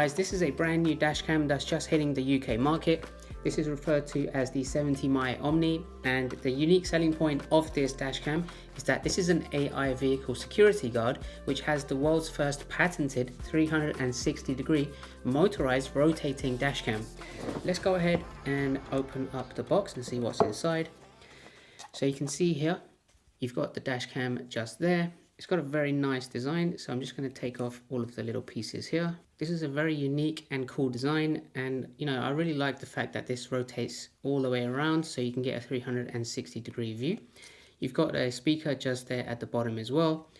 guys, this is a brand new dash cam that's just hitting the UK market. This is referred to as the 70mm Omni, and the unique selling point of this dash cam is that this is an AI vehicle security guard which has the world's first patented 360-degree motorized rotating dash cam. Let's go ahead and open up the box and see what's inside. So you can see here, you've got the dash cam just there. It's got a very nice design, so I'm just going to take off all of the little pieces here. This is a very unique and cool design, and I really like the fact that this rotates all the way around so you can get a 360-degree view. You've got a speaker just there at the bottom as well.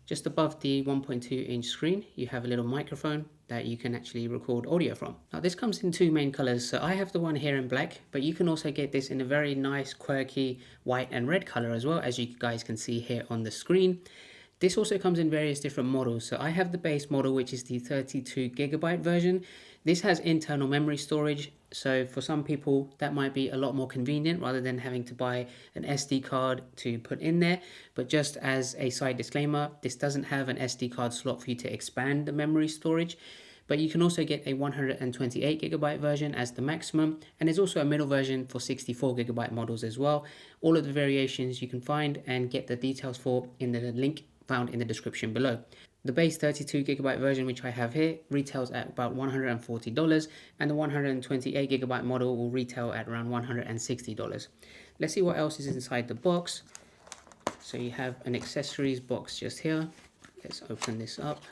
Just above the 1.2-inch screen, you have a little microphone that you can actually record audio from. Now this comes in two main colors, so I have the one here in black, but you can also get this in a very nice quirky white and red color as well, as you guys can see here on the screen. This also comes in various different models. So I have the base model, which is the 32GB version. This has internal memory storage. So for some people, that might be a lot more convenient rather than having to buy an SD card to put in there. But just as a side disclaimer, this doesn't have an SD card slot for you to expand the memory storage. But you can also get a 128GB version as the maximum, and there's also a middle version for 64GB models as well. All of the variations you can find and get the details for in the link found in the description below. The base 32GB version, which I have here, retails at about $140, and the 128GB model will retail at around $160. Let's see what else is inside the box. So you have an accessories box just here. Let's open this up.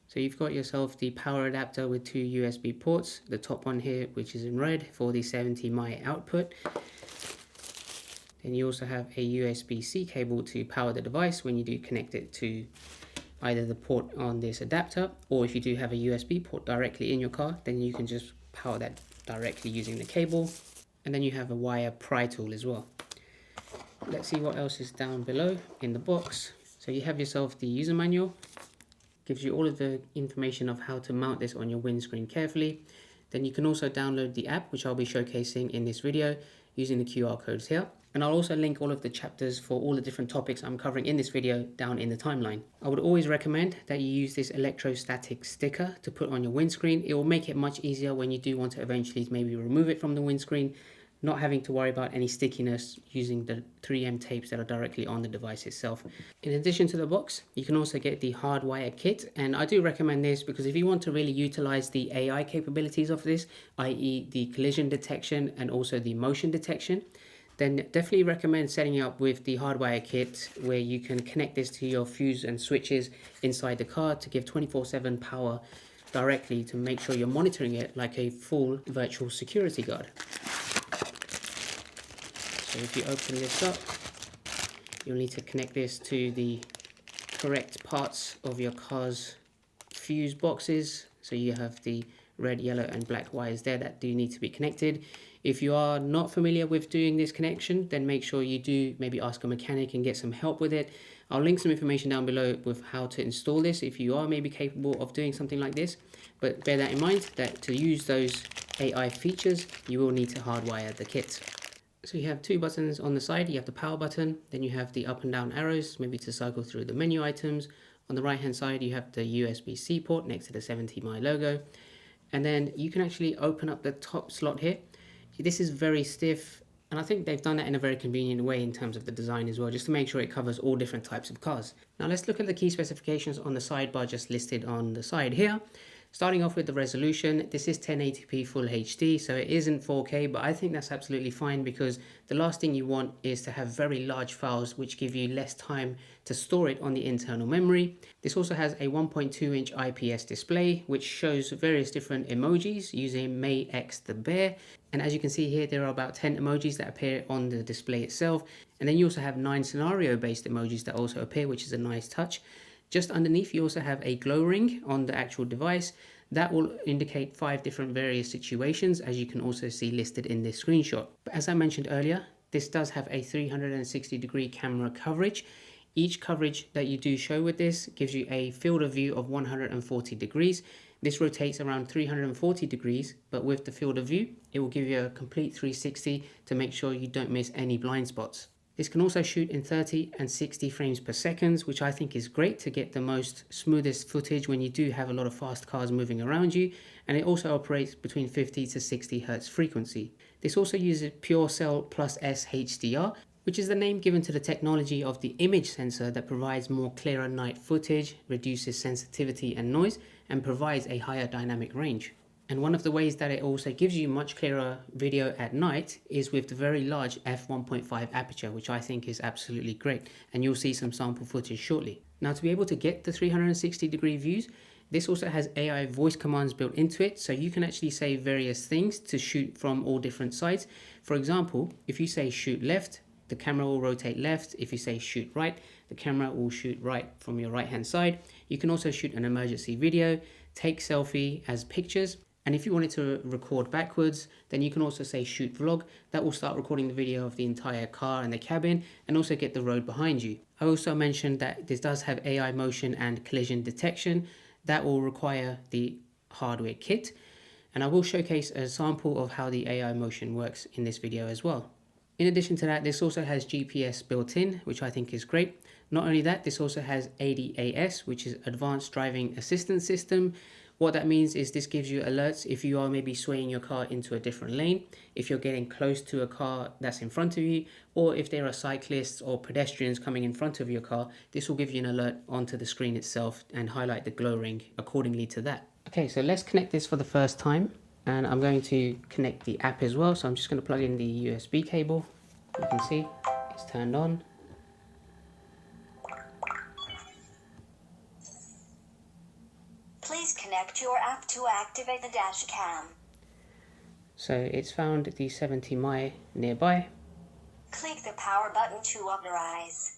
So you've got yourself the power adapter with two USB ports, the top one here, which is in red, for the 70mm output. Then you also have a USB-C cable to power the device when you do connect it to either the port on this adapter, or if you do have a USB port directly in your car, then you can just power that directly using the cable. And then you have a wire pry tool as well. Let's see what else is down below in the box. So you have yourself the user manual. Gives you all of the information of how to mount this on your windscreen carefully. Then you can also download the app, which I'll be showcasing in this video using the QR codes here. And I'll also link all of the chapters for all the different topics I'm covering in this video down in the timeline. I would always recommend that you use this electrostatic sticker to put on your windscreen. It will make it much easier when you do want to eventually maybe remove it from the windscreen, not having to worry about any stickiness using the 3M tapes that are directly on the device itself. In addition to the box, you can also get the hardwire kit, and I do recommend this because if you want to really utilize the AI capabilities of this, i.e. the collision detection and also the motion detection, then definitely recommend setting up with the hardwire kit, where you can connect this to your fuse and switches inside the car to give 24/7 power directly to make sure you're monitoring it like a full virtual security guard. So if you open this up, you'll need to connect this to the correct parts of your car's fuse boxes. So you have the red, yellow and black wires there that do need to be connected. If you are not familiar with doing this connection, then make sure you do maybe ask a mechanic and get some help with it. I'll link some information down below with how to install this if you are maybe capable of doing something like this. But bear that in mind, that to use those AI features, you will need to hardwire the kit. So you have two buttons on the side. You have the power button, then you have the up and down arrows, maybe to cycle through the menu items. On the right hand side, you have the USB-C port next to the 70mm logo. And then you can actually open up the top slot here. This is very stiff, and I think they've done that in a very convenient way in terms of the design as well, just to make sure it covers all different types of cars. Now let's look at the key specifications on the sidebar just listed on the side here. Starting off with the resolution, this is 1080p Full HD, so it isn't 4K, but I think that's absolutely fine because the last thing you want is to have very large files which give you less time to store it on the internal memory. This also has a 1.2-inch IPS display which shows various different emojis using May X the bear. And as you can see here, there are about 10 emojis that appear on the display itself. And then you also have 9 scenario-based emojis that also appear, which is a nice touch. Just underneath, you also have a glow ring on the actual device. That will indicate 5 different various situations, as you can also see listed in this screenshot. But as I mentioned earlier, this does have a 360-degree camera coverage. Each coverage that you do show with this gives you a field of view of 140 degrees. This rotates around 340 degrees, but with the field of view, it will give you a complete 360 to make sure you don't miss any blind spots. This can also shoot in 30 and 60 frames per second, which I think is great to get the most smoothest footage when you do have a lot of fast cars moving around you. And it also operates between 50 to 60 Hertz frequency. This also uses Pure Cell Plus S HDR, which is the name given to the technology of the image sensor that provides more clearer night footage, reduces sensitivity and noise, and provides a higher dynamic range. And one of the ways that it also gives you much clearer video at night is with the very large f1.5 aperture, which I think is absolutely great. And you'll see some sample footage shortly. Now, to be able to get the 360-degree views, this also has AI voice commands built into it, so you can actually say various things to shoot from all different sides. For example, if you say shoot left, the camera will rotate left. If you say shoot right, the camera will shoot right from your right hand side. You can also shoot an emergency video, take selfie as pictures. And if you wanted to record backwards, then you can also say shoot vlog. That will start recording the video of the entire car and the cabin and also get the road behind you. I also mentioned that this does have AI motion and collision detection. That will require the hardware kit. And I will showcase a sample of how the AI motion works in this video as well. In addition to that, this also has GPS built in, which I think is great. Not only that, this also has ADAS, which is Advanced Driving Assistance System. What that means is this gives you alerts if you are maybe swaying your car into a different lane, if you're getting close to a car that's in front of you, or if there are cyclists or pedestrians coming in front of your car. This will give you an alert onto the screen itself and highlight the glow ring accordingly to that. Okay, so let's connect this for the first time, and I'm going to connect the app as well. So I'm just going to plug in the USB cable. You can see it's turned on. Please connect your app to activate the dash cam. So it's found the 70 mi nearby. Click the power button to authorize.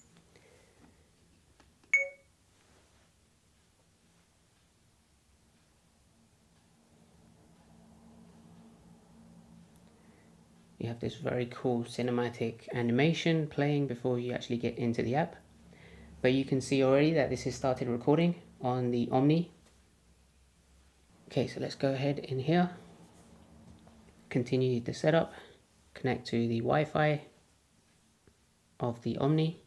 You have this very cool cinematic animation playing before you actually get into the app. But you can see already that this has started recording on the Omni. Okay, so let's go ahead in here, continue the setup, connect to the Wi-Fi of the Omni.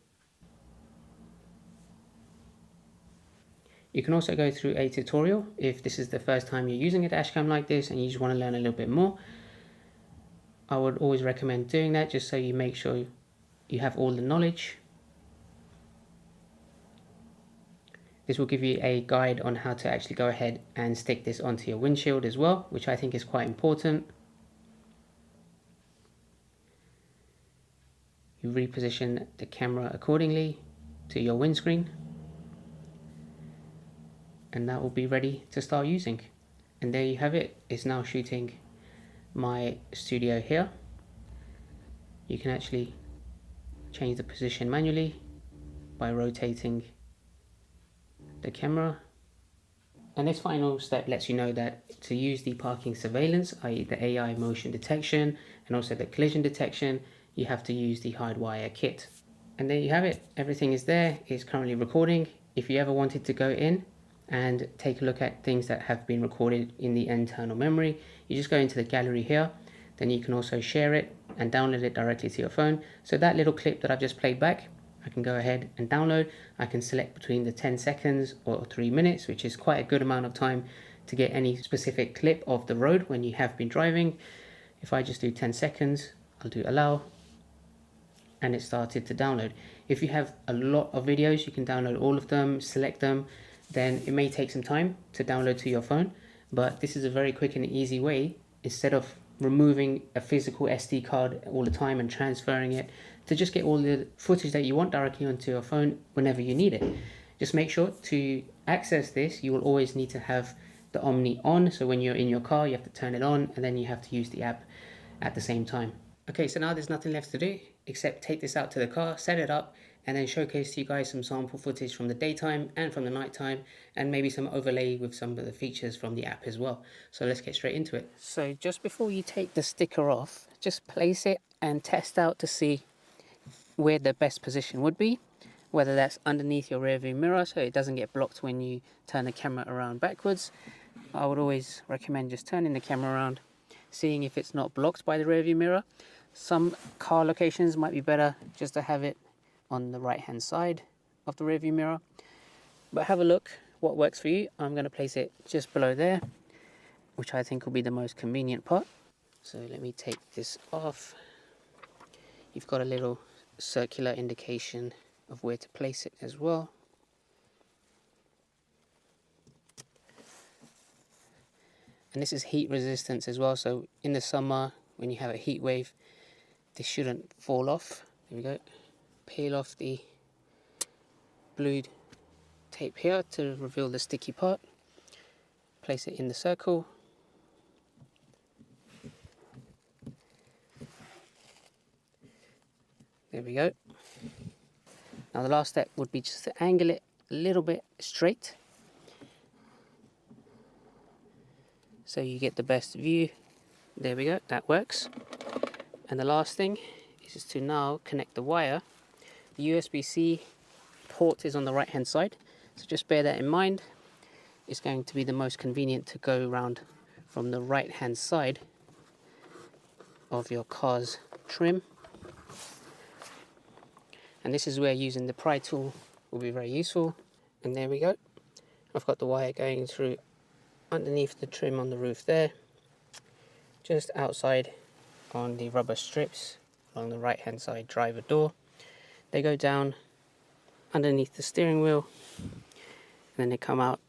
You can also go through a tutorial if this is the first time you're using a dashcam like this and you just want to learn a little bit more. I would always recommend doing that just so you make sure you have all the knowledge. This will give you a guide on how to actually go ahead and stick this onto your windshield as well, which I think is quite important. You reposition the camera accordingly to your windscreen, and that will be ready to start using. And there you have it. It's now shooting my studio here. You can actually change the position manually by rotating the camera, and this final step lets you know that to use the parking surveillance, i.e. the AI motion detection and also the collision detection, you have to use the hardwire kit. And there you have it. Everything is there. It's currently recording. If you ever wanted to go in and take a look at things that have been recorded in the internal memory, you just go into the gallery here. Then you can also share it and download it directly to your phone. So that little clip that I've just played back, I can go ahead and download. I can select between the 10 seconds or 3 minutes, which is quite a good amount of time to get any specific clip of the road when you have been driving. If I just do 10 seconds, I'll do allow, and it started to download. If you have a lot of videos, you can download all of them, select them, then it may take some time to download to your phone, but this is a very quick and easy way, instead of removing a physical SD card all the time and transferring it, to just get all the footage that you want directly onto your phone whenever you need it. Just make sure to access this, you will always need to have the Omni on, so when you're in your car you have to turn it on and then you have to use the app at the same time. Okay, so now there's nothing left to do except take this out to the car, set it up, and then showcase to you guys some sample footage from the daytime and from the nighttime, and maybe some overlay with some of the features from the app as well. So let's get straight into it. So just before you take the sticker off, just place it and test out to see where the best position would be, whether that's underneath your rear view mirror so it doesn't get blocked when you turn the camera around backwards. I would always recommend just turning the camera around, seeing if it's not blocked by the rear view mirror. Some car locations might be better just to have it on the right hand side of the rearview mirror, but have a look what works for you. I'm going to place it just below there, which I think will be the most convenient part. So let me take this off. You've got a little circular indication of where to place it as well. And this is heat resistance as well, so in the summer when you have a heat wave, this shouldn't fall off. There we go. Peel off the blue tape here to reveal the sticky part. Place it in the circle. There we go. Now the last step would be just to angle it a little bit straight, so you get the best view. There we go, that works. And the last thing is to now connect the wire. The USB-C port is on the right hand side, so just bear that in mind. It's going to be the most convenient to go around from the right hand side of your car's trim. And this is where using the pry tool will be very useful. And there we go. I've got the wire going through underneath the trim on the roof there, just outside on the rubber strips along the right hand side driver door. They go down underneath the steering wheel, and then they come out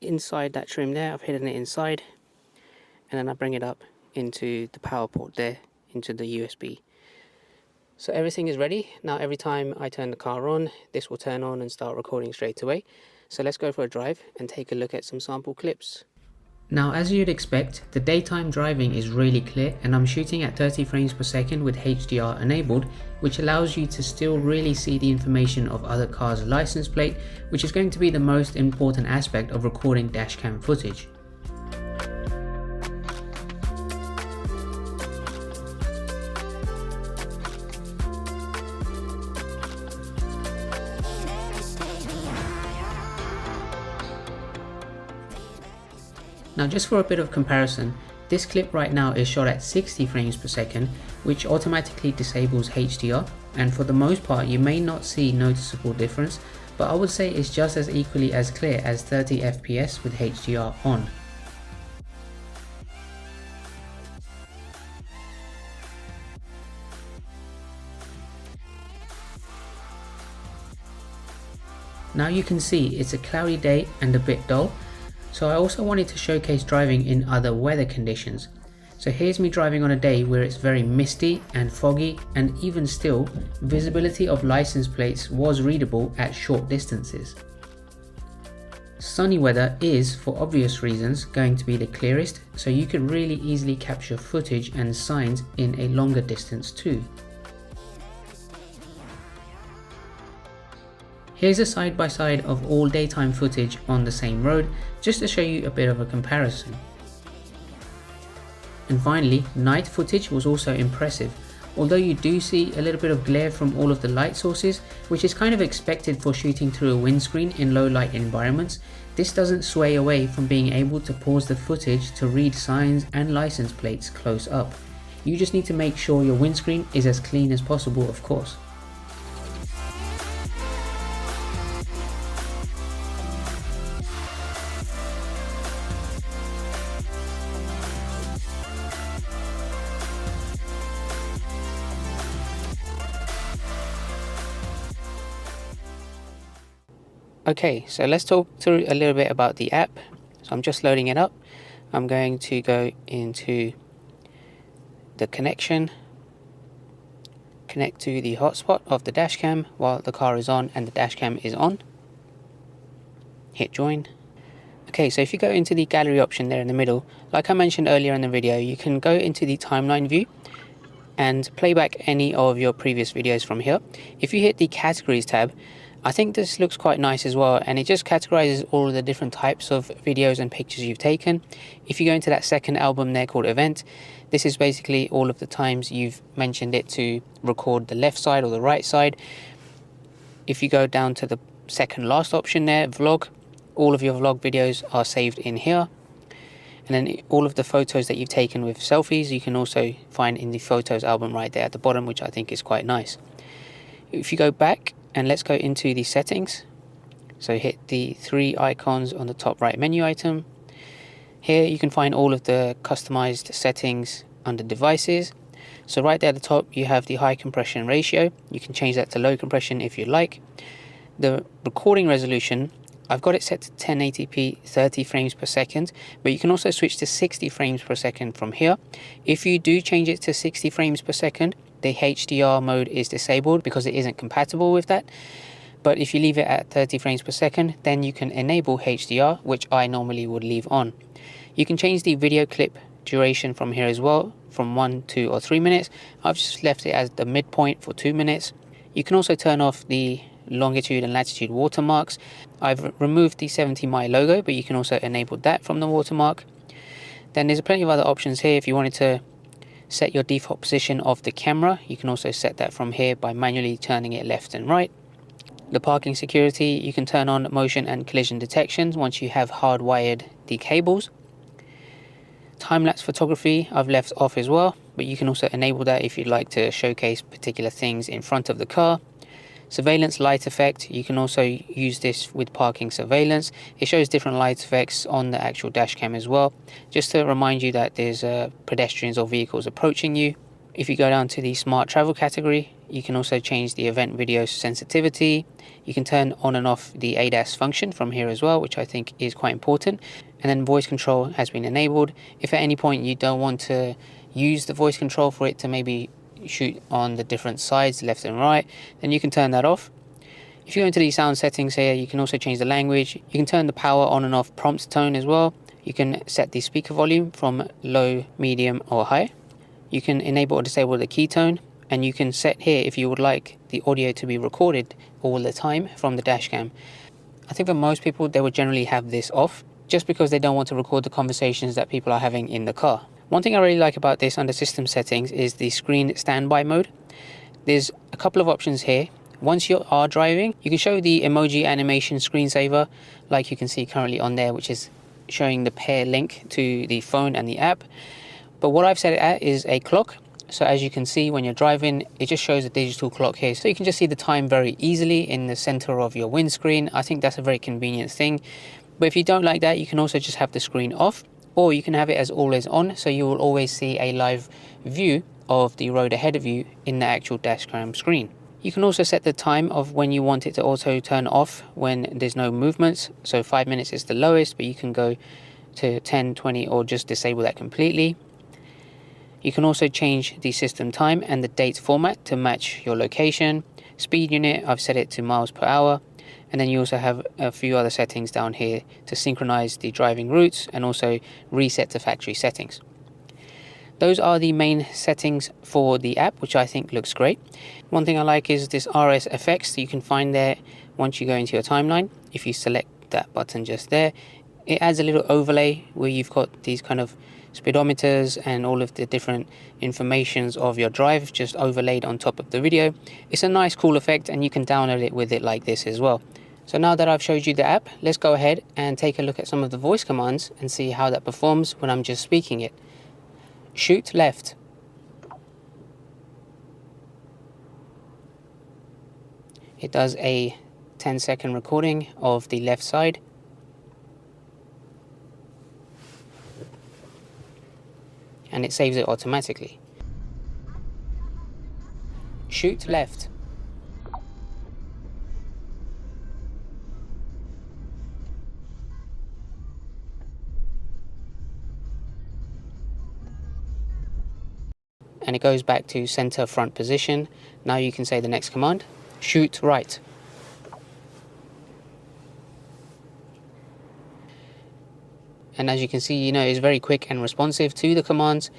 inside that trim there. I've hidden it inside, and then I bring it up into the power port there, into the USB. So everything is ready. Now every time I turn the car on, this will turn on and start recording straight away. So let's go for a drive and take a look at some sample clips. Now, as you'd expect, the daytime driving is really clear, and I'm shooting at 30 frames per second with HDR enabled, which allows you to still really see the information of other cars' license plate, which is going to be the most important aspect of recording dashcam footage. Now, just for a bit of comparison, this clip right now is shot at 60 frames per second, which automatically disables HDR, and for the most part you may not see noticeable difference, but I would say it's just as equally as clear as 30 FPS with HDR on. Now you can see it's a cloudy day and a bit dull. So I also wanted to showcase driving in other weather conditions. So here's me driving on a day where it's very misty and foggy, and even still, visibility of license plates was readable at short distances. Sunny weather is, for obvious reasons, going to be the clearest, so you can really easily capture footage and signs in a longer distance too. Here's a side-by-side of all daytime footage on the same road, just to show you a bit of a comparison. And finally, night footage was also impressive, although you do see a little bit of glare from all of the light sources, which is kind of expected for shooting through a windscreen in low light environments. This doesn't sway away from being able to pause the footage to read signs and license plates close up. You just need to make sure your windscreen is as clean as possible, of course. Okay, so let's talk through a little bit about the app. So I'm just loading it up. I'm going to go into the connection, connect to the hotspot of the dashcam while the car is on and the dashcam is on. Hit join. Okay, so if you go into the gallery option there in the middle, like I mentioned earlier in the video, you can go into the timeline view and play back any of your previous videos from here. If you hit the categories tab, I think this looks quite nice as well, and it just categorizes all of the different types of videos and pictures you've taken. If you go into that second album there called event, this is basically all of the times you've mentioned it to record the left side or the right side. If you go down to the second last option there, vlog, all of your vlog videos are saved in here. And then all of the photos that you've taken with selfies, you can also find in the photos album right there at the bottom, which I think is quite nice. If you go back and let's go into the settings. So hit the three icons on the top right menu item. Here you can find all of the customized settings under devices. So right there at the top you have the high compression ratio. You can change that to low compression if you like. The recording resolution, I've got it set to 1080p 30 frames per second, but you can also switch to 60 frames per second from here. If you do change it to 60 frames per second, the HDR mode is disabled because it isn't compatible with that. But if you leave it at 30 frames per second, then you can enable HDR, which I normally would leave on. You can change the video clip duration from here as well, from 1, 2 or 3 minutes. I've just left it as the midpoint for 2 minutes. You can also turn off the longitude and latitude watermarks. I've removed the 70mi logo, but you can also enable that from the watermark. Then there's plenty of other options here. If you wanted to set your default position of the camera, you can also set that from here by manually turning it left and right. The parking security, you can turn on motion and collision detection once you have hardwired the cables. Time-lapse photography I've left off as well, but you can also enable that if you'd like to showcase particular things in front of the car. Surveillance light effect, you can also use this with parking surveillance. It shows different light effects on the actual dash cam as well, just to remind you that there's pedestrians or vehicles approaching you. If you go down to the smart travel category, you can also change the event video sensitivity. You can turn on and off the ADAS function from here as well, which I think is quite important. And then voice control has been enabled. If at any point you don't want to use the voice control for it to maybe shoot on the different sides, left and right, then you can turn that off. If you go into the sound settings here, you can also change the language. You can turn the power on and off prompt tone as well. You can set the speaker volume from low, medium or high. You can enable or disable the key tone, and you can set here if you would like the audio to be recorded all the time from the dash cam. I think for most people they would generally have this off just because they don't want to record the conversations that people are having in the car. One thing I really like about this under system settings is the screen standby mode. There's a couple of options here. Once you are driving, you can show the emoji animation screensaver like you can see currently on there, which is showing the pair link to the phone and the app. But what I've set it at is a clock. So as you can see when you're driving, it just shows a digital clock here. So you can just see the time very easily in the center of your windscreen. I think that's a very convenient thing. But if you don't like that, you can also just have the screen off, or you can have it as always on, so you will always see a live view of the road ahead of you in the actual dash cam screen. You can also set the time of when you want it to auto turn off when there's no movements. So 5 minutes is the lowest, but you can go to 10, 20 or just disable that completely. You can also change the system time and the date format to match your location. Speed unit, I've set it to miles per hour. And then you also have a few other settings down here to synchronize the driving routes and also reset to factory settings. Those are the main settings for the app, which I think looks great. One thing I like is this RSFX that you can find there once you go into your timeline. If you select that button just there, it adds a little overlay where you've got these kind of speedometers and all of the different informations of your drive just overlaid on top of the video. It's a nice cool effect, and you can download it with it like this as well. So now that I've showed you the app, let's go ahead and take a look at some of the voice commands and see how that performs when I'm just speaking it. Shoot left. It does a 10-second recording of the left side. And it saves it automatically. Shoot left. And it goes back to center front position. Now you can say the next command. Shoot right. And as you can see, it's very quick and responsive to the commands.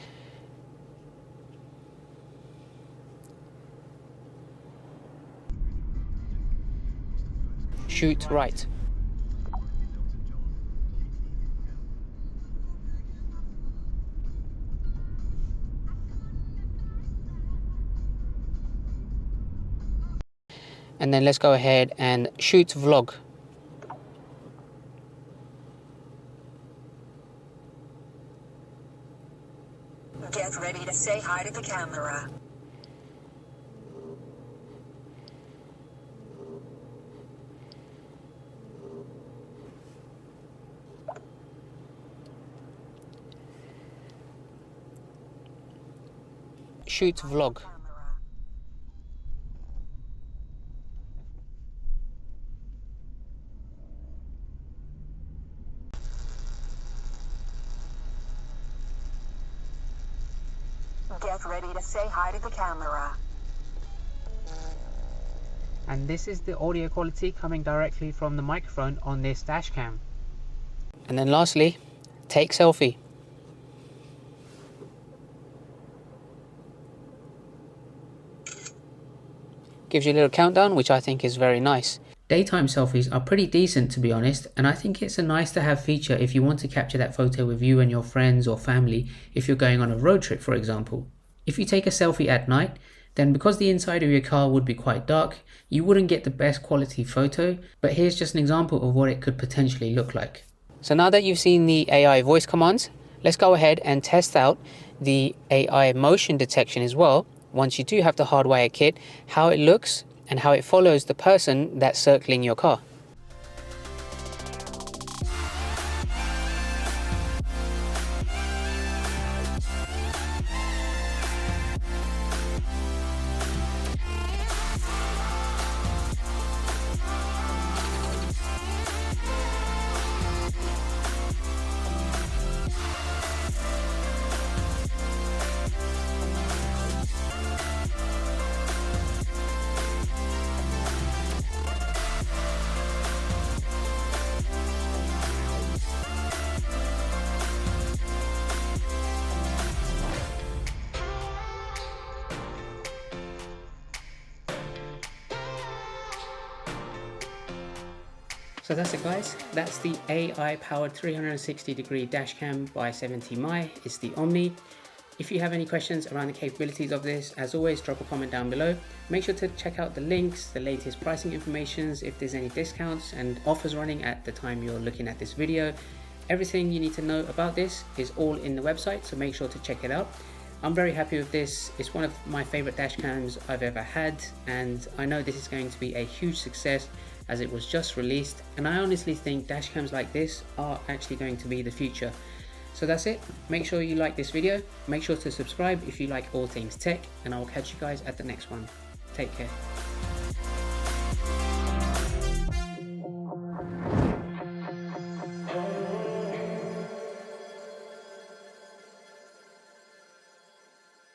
Shoot right. And then let's go ahead and shoot vlog. say hi to the camera. Shoot vlog. Get ready to say hi to the camera. And this is the audio quality coming directly from the microphone on this dash cam. And then lastly, take selfie. Gives you a little countdown, which I think is very nice. Daytime selfies are pretty decent, to be honest, and I think it's a nice to have feature if you want to capture that photo with you and your friends or family if you're going on a road trip, for example. If you take a selfie at night, then because the inside of your car would be quite dark, you wouldn't get the best quality photo, but here's just an example of what it could potentially look like. So now that you've seen the AI voice commands, let's go ahead and test out the AI motion detection as well. Once you do have the hardwired kit, how it looks and how it follows the person that's circling your car. So that's it, guys. That's the AI powered 360-degree dash cam by 70mi. It's the Omni. If you have any questions around the capabilities of this, as always, drop a comment down below. Make sure to check out the links, the latest pricing informations, if there's any discounts and offers running at the time you're looking at this video. Everything you need to know about this is all in the website, so make sure to check it out. I'm very happy with this. It's one of my favorite dash cams I've ever had, and I know this is going to be a huge success as it was just released, and I honestly think dash cams like this are actually going to be the future. So that's it. Make sure you like this video, make sure to subscribe if you like all things tech, and I will catch you guys at the next one. Take care.